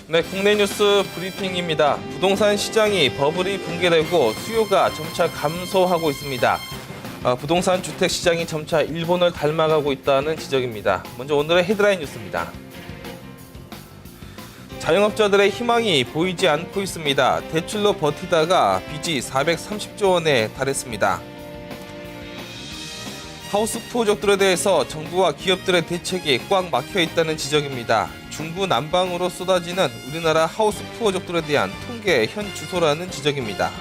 네, 국내 뉴스 브리핑입니다. 부동산 시장이 버블이 붕괴되고 수요가 점차 감소하고 있습니다. 부동산 주택 시장이 점차 일본을 닮아가고 있다는 지적입니다. 먼저 오늘의 헤드라인 뉴스입니다. 자영업자들의 희망이 보이지 않고 있습니다. 대출로 버티다가 빚이 430조 원에 달했습니다. 하우스 프로젝트에 대해서 정부와 기업들의 대책이 꽉 막혀 있다는 지적입니다. 중구 난방으로 쏟아지는 우리나라 하우스 프로젝트에 대한 통계 현 주소라는 지적입니다.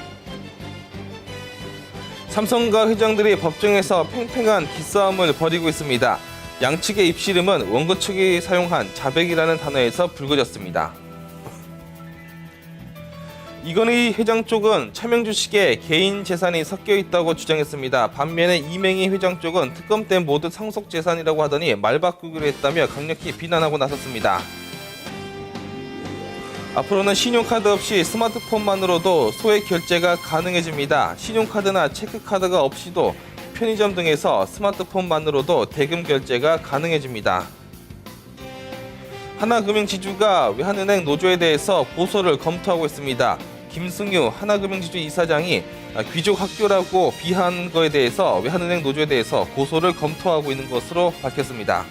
삼성과 회장들이 법정에서 팽팽한 기싸움을 벌이고 있습니다. 양측의 입씨름은 원고 측이 사용한 자백이라는 단어에서 불거졌습니다. 이건희 회장 쪽은 차명 주식에 개인 재산이 섞여 있다고 주장했습니다. 반면에 이맹희 회장 쪽은 특검 때 모두 상속 재산이라고 하더니 말 바꾸기로 했다며 강력히 비난하고 나섰습니다. 앞으로는 신용카드 없이 스마트폰만으로도 소액 결제가 가능해집니다. 신용카드나 체크카드가 없이도 편의점 등에서 스마트폰만으로도 대금 결제가 가능해집니다. 하나금융지주가 외환은행 노조에 대해서 고소를 검토하고 있습니다. 김승유 하나금융지주 이사장이 귀족학교라고 비하한 거에 대해서 외환은행 노조에 대해서 고소를 검토하고 있는 것으로 밝혔습니다.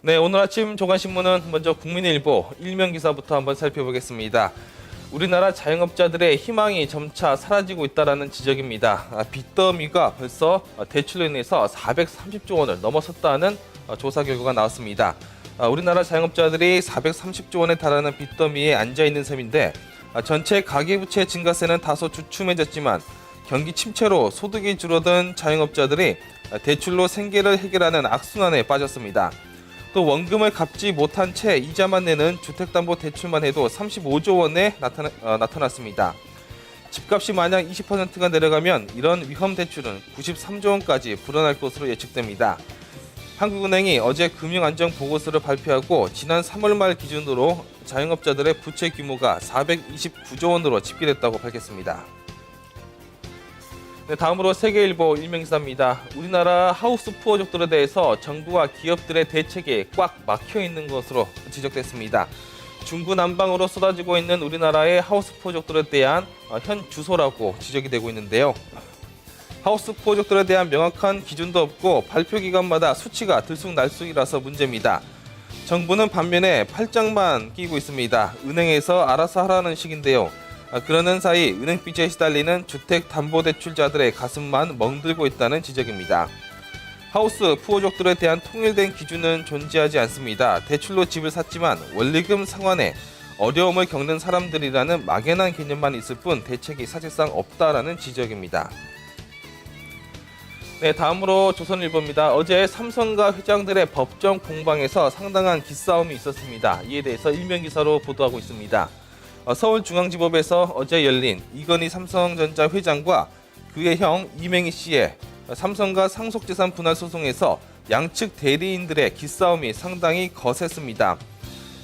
네, 오늘 아침 조간신문은 먼저 국민일보 일면 기사부터 한번 살펴보겠습니다. 우리나라 자영업자들의 희망이 점차 사라지고 있다는 지적입니다. 빚더미가 벌써 대출로 인해서 430조 원을 넘어섰다는 조사 결과가 나왔습니다. 우리나라 자영업자들이 430조 원에 달하는 빚더미에 앉아있는 셈인데 전체 가계부채 증가세는 다소 주춤해졌지만 경기 침체로 소득이 줄어든 자영업자들이 대출로 생계를 해결하는 악순환에 빠졌습니다. 또 원금을 갚지 못한 채 이자만 내는 주택담보대출만 해도 35조 원에 나타났습니다. 집값이 만약 20%가 내려가면 이런 위험 대출은 93조 원까지 불어날 것으로 예측됩니다. 한국은행이 어제 금융안정보고서를 발표하고 지난 3월 말 기준으로 자영업자들의 부채 규모가 429조 원으로 집계됐다고 밝혔습니다. 네, 다음으로 세계일보 일면기사입니다. 우리나라 하우스 프로젝트에 대해서 정부와 기업들의 대책이 꽉 막혀 있는 것으로 지적됐습니다. 중구 난방으로 쏟아지고 있는 우리나라의 하우스 프로젝트에 대한 현 주소라고 지적이 되고 있는데요. 하우스 프로젝트에 대한 명확한 기준도 없고 발표 기간마다 수치가 들쑥날쑥이라서 문제입니다. 정부는 반면에 팔짱만 끼고 있습니다. 은행에서 알아서 하라는 식인데요. 그러는 사이 은행빚에 시달리는 주택담보대출자들의 가슴만 멍들고 있다는 지적입니다. 하우스 프로젝트에 대한 통일된 기준은 존재하지 않습니다. 대출로 집을 샀지만 원리금 상환에 어려움을 겪는 사람들이라는 막연한 개념만 있을 뿐 대책이 사실상 없다라는 지적입니다. 네, 다음으로 조선일보입니다. 어제 삼성과 회장들의 법정 공방에서 상당한 기싸움이 있었습니다. 이에 대해서 일면기사로 보도하고 있습니다. 서울중앙지법에서 어제 열린 이건희 삼성전자 회장과 그의 형 이맹희 씨의 삼성과 상속재산 분할 소송에서 양측 대리인들의 기싸움이 상당히 거셌습니다.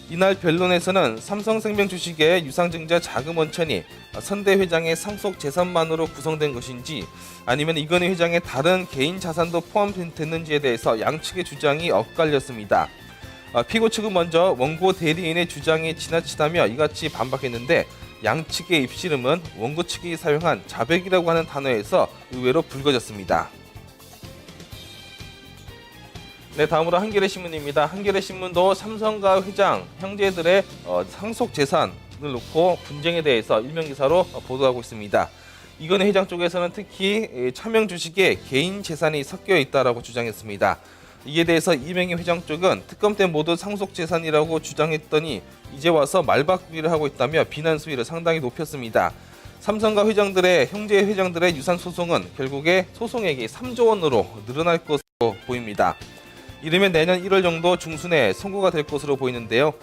이날 변론에서는 삼성생명 주식의 유상증자 자금 원천이 선대 회장의 상속 재산만으로 구성된 것인지 아니면 이건희 회장의 다른 개인 자산도 포함됐는지에 대해서 양측의 주장이 엇갈렸습니다. 피고 측은 먼저 원고 대리인의 주장이 지나치다며 이같이 반박했는데 양측의 입씨름은 원고 측이 사용한 자백이라고 하는 단어에서 의외로 불거졌습니다. 네, 다음으로 한겨레신문입니다. 한겨레신문도 삼성과 회장, 형제들의 상속 재산을 놓고 분쟁에 대해서 일면기사로 보도하고 있습니다. 이건희 회장 쪽에서는 특히 차명 주식에 개인 재산이 섞여 있다라고 주장했습니다. 이에 대해서 이맹희 회장 쪽은 특검 때 모두 상속 재산이라고 주장했더니 이제 와서 말바꾸기를 하고 있다며 비난 수위를 상당히 높였습니다. 삼성과 회장들의 형제 회장들의 유산 소송은 결국에 소송액이 3조 원으로 늘어날 것으로 보입니다. 이르면 내년 1월 정도 중순에 선고가 될 것으로 보이는데요.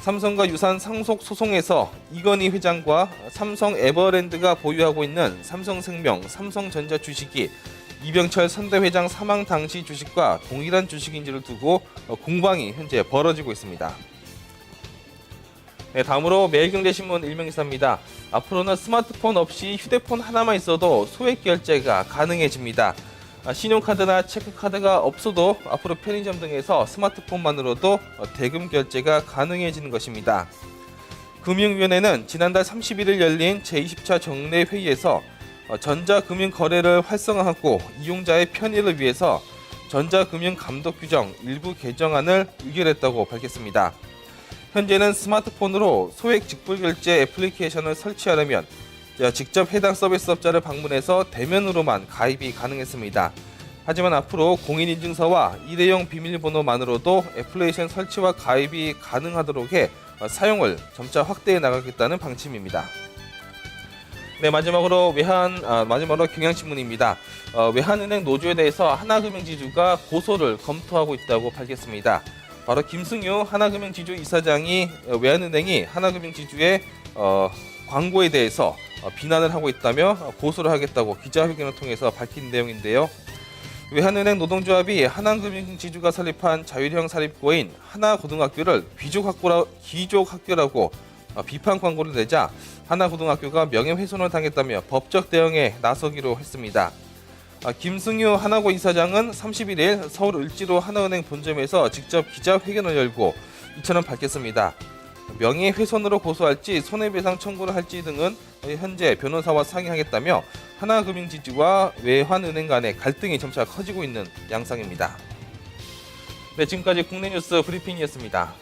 삼성과 유산 상속 소송에서 이건희 회장과 삼성 에버랜드가 보유하고 있는 삼성생명, 삼성전자 주식이 이병철 선대 회장 사망 당시 주식과 동일한 주식인지를 두고 공방이 현재 벌어지고 있습니다. 네, 다음으로 매일경제신문 일면기사입니다. 앞으로는 스마트폰 없이 휴대폰 하나만 있어도 소액 결제가 가능해집니다. 신용카드나 체크카드가 없어도 앞으로 편의점 등에서 스마트폰만으로도 대금 결제가 가능해지는 것입니다. 금융위원회는 지난달 31일 열린 제20차 정례 회의에서 전자금융 거래를 활성화하고 이용자의 편의를 위해서 전자금융 감독 규정 일부 개정안을 의결했다고 밝혔습니다. 현재는 스마트폰으로 소액 직불결제 애플리케이션을 설치하려면 직접 해당 서비스업자를 방문해서 대면으로만 가입이 가능했습니다. 하지만 앞으로 공인인증서와 일회용 비밀번호만으로도 애플리케이션 설치와 가입이 가능하도록 해 사용을 점차 확대해 나가겠다는 방침입니다. 네, 마지막으로 경향신문입니다. 외환은행 노조에 대해서 하나금융지주가 고소를 검토하고 있다고 밝혔습니다. 바로 김승유 하나금융지주 이사장이 외환은행이 하나금융지주의 광고에 대해서 비난을 하고 있다며 고소를 하겠다고 기자회견을 통해서 밝힌 내용인데요. 외환은행 노동조합이 하나금융지주가 설립한 자율형 사립고인 하나고등학교를 귀족학교라고 비판 광고를 내자 하나고등학교가 명예훼손을 당했다며 법적 대응에 나서기로 했습니다. 김승유 하나고 이사장은 31일 서울 을지로 하나은행 본점에서 직접 기자회견을 열고 이처럼 밝혔습니다. 명예훼손으로 고소할지 손해배상 청구를 할지 등은 현재 변호사와 상의하겠다며 하나금융지주와 외환은행 간의 갈등이 점차 커지고 있는 양상입니다. 네, 지금까지 국내 뉴스 브리핑이었습니다.